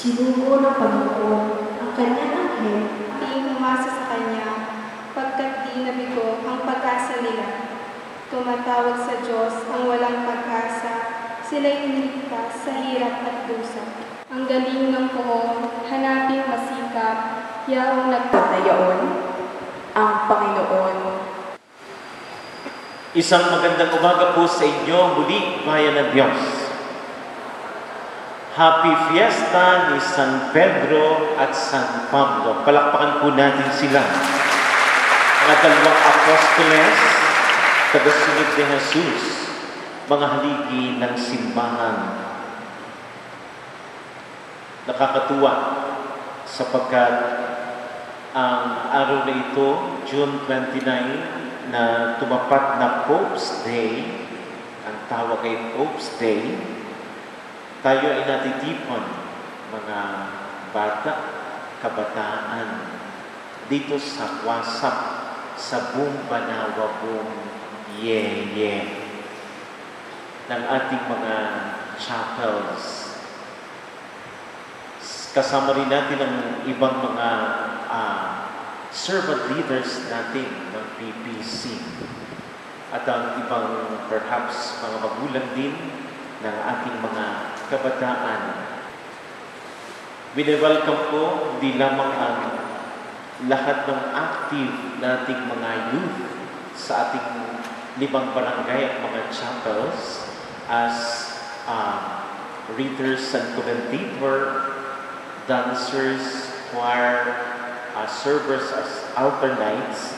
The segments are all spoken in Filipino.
Sinugo ng Panginoon ang kanyang anghel. Di umasa sa Kanya, pagkat di nabigo ang pag-asa nila. Tumatawag sa Diyos ang walang pag-asa, sila'y niligtas sa hirap at dusa. Ang galing ng poon, hanaping masikap, yaong Pagdayaon ang Panginoon. Isang magandang umaga po sa inyo, muli, bayan ng Diyos. Happy Fiesta ni San Pedro at San Pablo. Palakpakan po natin sila. Mga dalawang apostoles, tagasunod ni Jesus, mga haligi ng simbahan. Nakakatuwa sapagkat ang araw na ito, June 29, na tumapat na Pope's Day, ang tawag ay Pope's Day, tayo ay natitipon, mga bata, kabataan, dito sa WhatsApp, sa buong Banawa, buong ng ating mga chapels. Kasama rin natin ang ibang mga servant leaders natin ng PPC at ang ibang perhaps mga magulang din ng ating mga kabataan. Winewelcome po hindi lamang ang lahat ng active nating mga youth sa ating 5 barangay at mga chapels as readers and commentator, dancers, choir, servers as alternates,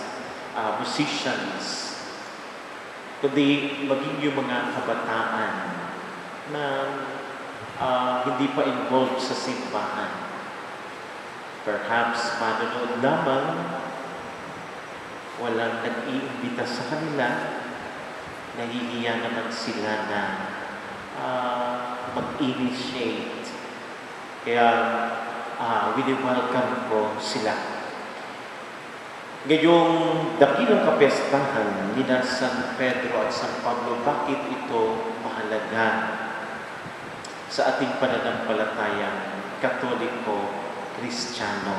musicians, kundi maging yung mga kabataan na hindi pa involved sa simbahan. Perhaps manonood lamang, walang nag-iimbita sa kanila, nahihiya naman sila na mag-initiate. Kaya wini-welcome ko sila. Ngayong dakilang kapestahan ni San Pedro at San Pablo, bakit ito mahalaga sa ating pananampalatayang Katoliko-Kristiyano?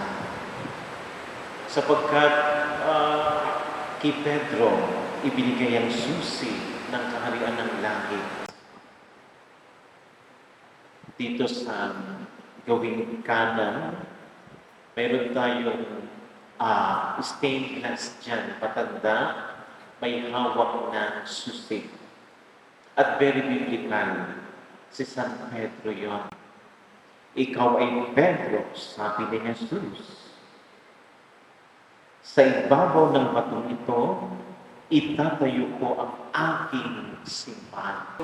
Sapagkat kay Pedro ibinigay ang susi ng kaharian ng langit. Dito sa gawing kanan, mayroon tayong stained glass dyan, patanda, may hawak na susi. At very biblical, si San Pedro yon. Ikaw ay Pedro, sabi ni Jesus. Sa ibabaw ng batong ito, itatayo ko ang aking simbahan.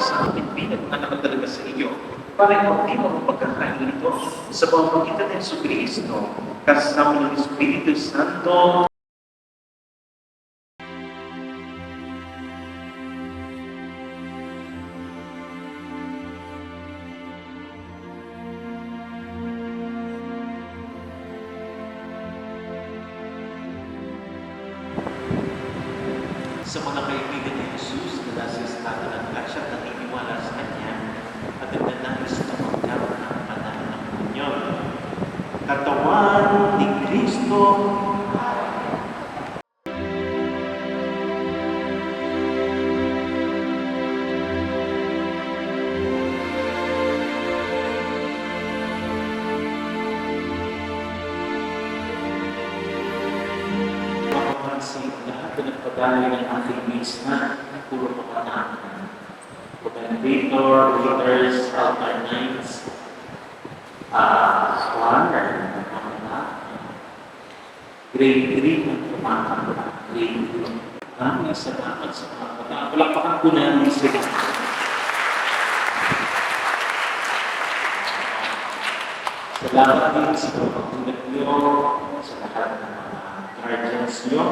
Sa akin, pinag-anak talaga sa iyo, para hindi mo pagkakain ito sa pamamagitan ng Jesucristo, kasama ng Espiritu Santo. Sa mga kaibigan ni Jesus na nasa estado ng grasya at naniniwala sa Kanya at nagnanais na magkaroon ng banal ng komunyon. Katawan ni Kristo. Mapapansin lahat na pagdali ng ating minsan, puro kapanahan. Commentator, leaders, altar nights, scholar, grade 3 ang tumakanta. Grade 3. Maraming salamat sa mga bata. Palakpakan po namin sila. Salamat din sa pagpapulat nyo, sa lahat ng mga guardians nyo.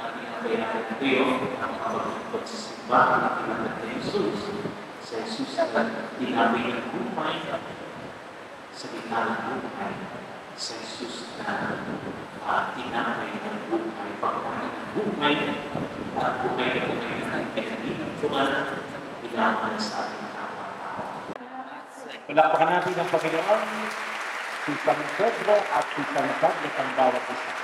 Natin ang bayaran kayo ang pagpapagpapag sa simbahan ng kailangan na Jesus. Sa Jesus na tinabay ng buhay, sa gitna ng buhay, sa Jesus na tinabay ng buhay, pagkain ng buhay, at buhay na buhay na pinag-iintuan, kailangan sa ating kapatao. Palakpakan natin ang Panginoon, si San Pedro at si San Pablo ang bawat isa.